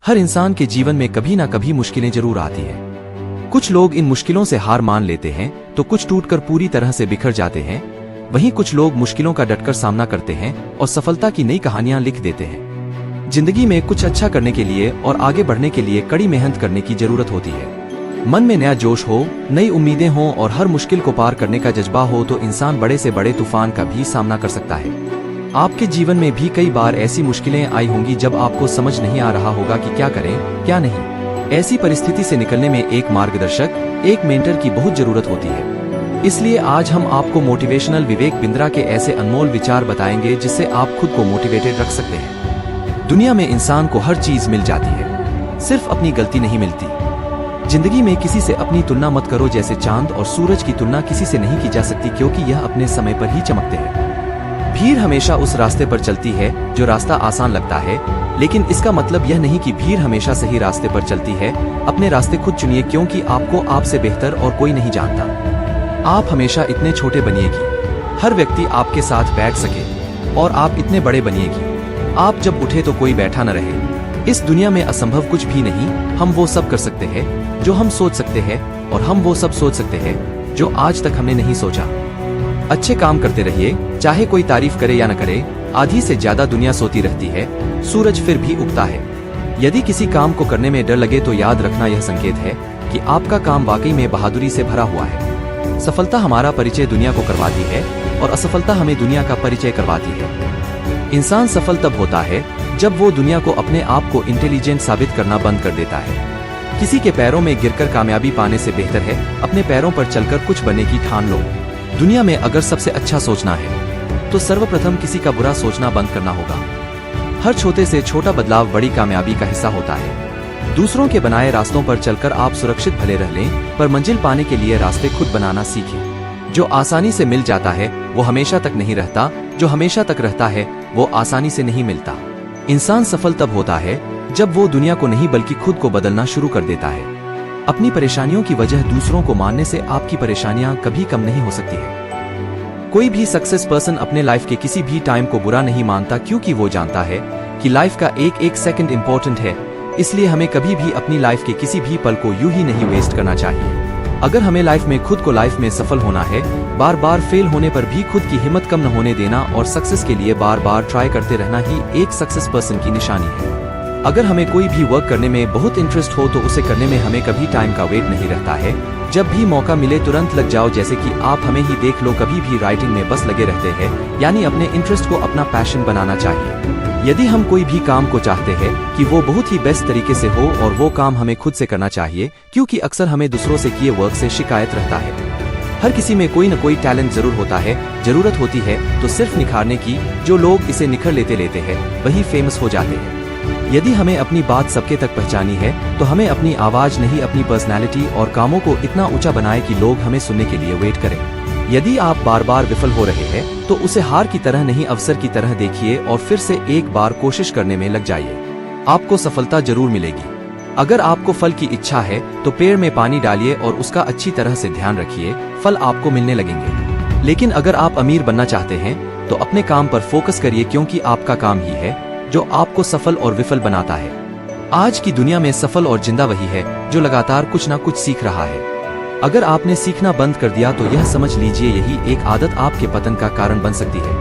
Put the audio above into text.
हर इंसान के जीवन में कभी ना कभी मुश्किलें जरूर आती हैं। कुछ लोग इन मुश्किलों से हार मान लेते हैं तो कुछ टूटकर पूरी तरह से बिखर जाते हैं। वहीं कुछ लोग मुश्किलों का डटकर सामना करते हैं और सफलता की नई कहानियां लिख देते हैं। जिंदगी में कुछ अच्छा करने के लिए और आगे बढ़ने के लिए कड़ी मेहनत करने की जरूरत होती है। मन में नया जोश हो, नई उम्मीदें हों और हर मुश्किल को पार करने का जज्बा हो तो इंसान बड़े से बड़े तूफान का भी सामना कर सकता है। आपके जीवन में भी कई बार ऐसी मुश्किलें आई होंगी जब आपको समझ नहीं आ रहा होगा कि क्या करें क्या नहीं। ऐसी परिस्थिति से निकलने में एक मार्गदर्शक, एक मेंटर की बहुत जरूरत होती है। इसलिए आज हम आपको मोटिवेशनल विवेक बिंद्रा के ऐसे अनमोल विचार बताएंगे जिससे आप खुद को मोटिवेटेड रख सकते हैं। दुनिया में इंसान को हर चीज मिल जाती है, सिर्फ अपनी गलती नहीं मिलती। जिंदगी में किसी से अपनी तुलना मत करो, जैसे चांद और सूरज की तुलना किसी से नहीं की जा सकती क्योंकि यह अपने समय पर ही चमकते हैं। भीड़ हमेशा उस रास्ते पर चलती है जो रास्ता आसान लगता है, लेकिन इसका मतलब यह नहीं कि भीड़ हमेशा सही रास्ते पर चलती है। अपने रास्ते खुद चुनिए क्योंकि आपको आपसे बेहतर और कोई नहीं जानता। आप हमेशा इतने छोटे बनिए कि हर व्यक्ति आपके साथ बैठ सके और आप इतने बड़े बनिए कि आप जब उठे तो कोई बैठा न रहे। इस दुनिया में असंभव कुछ भी नहीं। हम वो सब कर सकते हैं जो हम सोच सकते हैं और हम वो सब सोच सकते हैं जो आज तक हमने नहीं सोचा। अच्छे काम करते रहिए, चाहे कोई तारीफ करे या न करे। आधी से ज्यादा दुनिया सोती रहती है, सूरज फिर भी उगता है। यदि किसी काम को करने में डर लगे तो याद रखना यह संकेत है कि आपका काम वाकई में बहादुरी से भरा हुआ है। सफलता हमारा परिचय दुनिया को करवाती है और असफलता हमें दुनिया का परिचय करवाती है। इंसान सफल तब होता है जब वो दुनिया को अपने आप को इंटेलिजेंट साबित करना बंद कर देता है। किसी के पैरों में गिरकर कामयाबी पाने से बेहतर है अपने पैरों पर चलकर कुछ बनने की ठान लो। दुनिया में अगर सबसे अच्छा सोचना है तो सर्वप्रथम किसी का बुरा सोचना बंद करना होगा। हर छोटे से छोटा बदलाव बड़ी कामयाबी का हिस्सा होता है। दूसरों के बनाए रास्तों पर चलकर आप सुरक्षित भले रह लें, पर मंजिल पाने के लिए रास्ते खुद बनाना सीखें। जो आसानी से मिल जाता है वो हमेशा तक नहीं रहता, जो हमेशा तक रहता है वो आसानी से नहीं मिलता। इंसान सफल तब होता है जब वो दुनिया को नहीं बल्कि खुद को बदलना शुरू कर देता है। अपनी परेशानियों की वजह दूसरों को मानने से आपकी परेशानियां कभी कम नहीं हो सकती है। कोई भी सक्सेस पर्सन अपने लाइफ के किसी भी टाइम को बुरा नहीं मानता क्योंकि वो जानता है कि लाइफ का एक एक सेकंड इंपॉर्टेंट है। इसलिए हमें कभी भी अपनी लाइफ के किसी भी पल को यूं ही नहीं वेस्ट करना चाहिए। अगर हमें लाइफ में खुद को लाइफ में सफल होना है, बार बार फेल होने पर भी खुद की हिम्मत कम न होने देना और सक्सेस के लिए बार बार ट्राई करते रहना ही एक सक्सेस पर्सन की निशानी है। अगर हमें कोई भी वर्क करने में बहुत इंटरेस्ट हो तो उसे करने में हमें कभी टाइम का वेट नहीं रहता है। जब भी मौका मिले तुरंत लग जाओ। जैसे कि आप हमें ही देख लो, कभी भी राइटिंग में बस लगे रहते हैं, यानी अपने इंटरेस्ट को अपना पैशन बनाना चाहिए। यदि हम कोई भी काम को चाहते हैं कि वो बहुत ही बेस्ट तरीके से हो और वो काम हमें खुद से करना चाहिए, क्योंकि अक्सर हमें दूसरों से किए वर्क से शिकायत रहता है। हर किसी में कोई न कोई टैलेंट जरूर होता है, जरूरत होती है तो सिर्फ निखारने की। जो लोग इसे निखर लेते हैं वही फेमस हो जाते हैं। यदि हमें अपनी बात सबके तक पहुंचानी है तो हमें अपनी आवाज नहीं, अपनी पर्सनालिटी और कामों को इतना ऊंचा बनाए कि लोग हमें सुनने के लिए वेट करें। यदि आप बार बार विफल हो रहे हैं तो उसे हार की तरह नहीं, अवसर की तरह देखिए और फिर से एक बार कोशिश करने में लग जाइए। आपको सफलता जरूर मिलेगी। अगर आपको फल की इच्छा है तो पेड़ में पानी डालिए और उसका अच्छी तरह से ध्यान रखिए, फल आपको मिलने लगेंगे। लेकिन अगर आप अमीर बनना चाहते हैं तो अपने काम पर फोकस करिए, क्योंकि आपका काम ही है जो आपको सफल और विफल बनाता है। आज की दुनिया में सफल और जिंदा वही है जो लगातार कुछ ना कुछ सीख रहा है। अगर आपने सीखना बंद कर दिया तो यह समझ लीजिए यही एक आदत आपके पतन का कारण बन सकती है।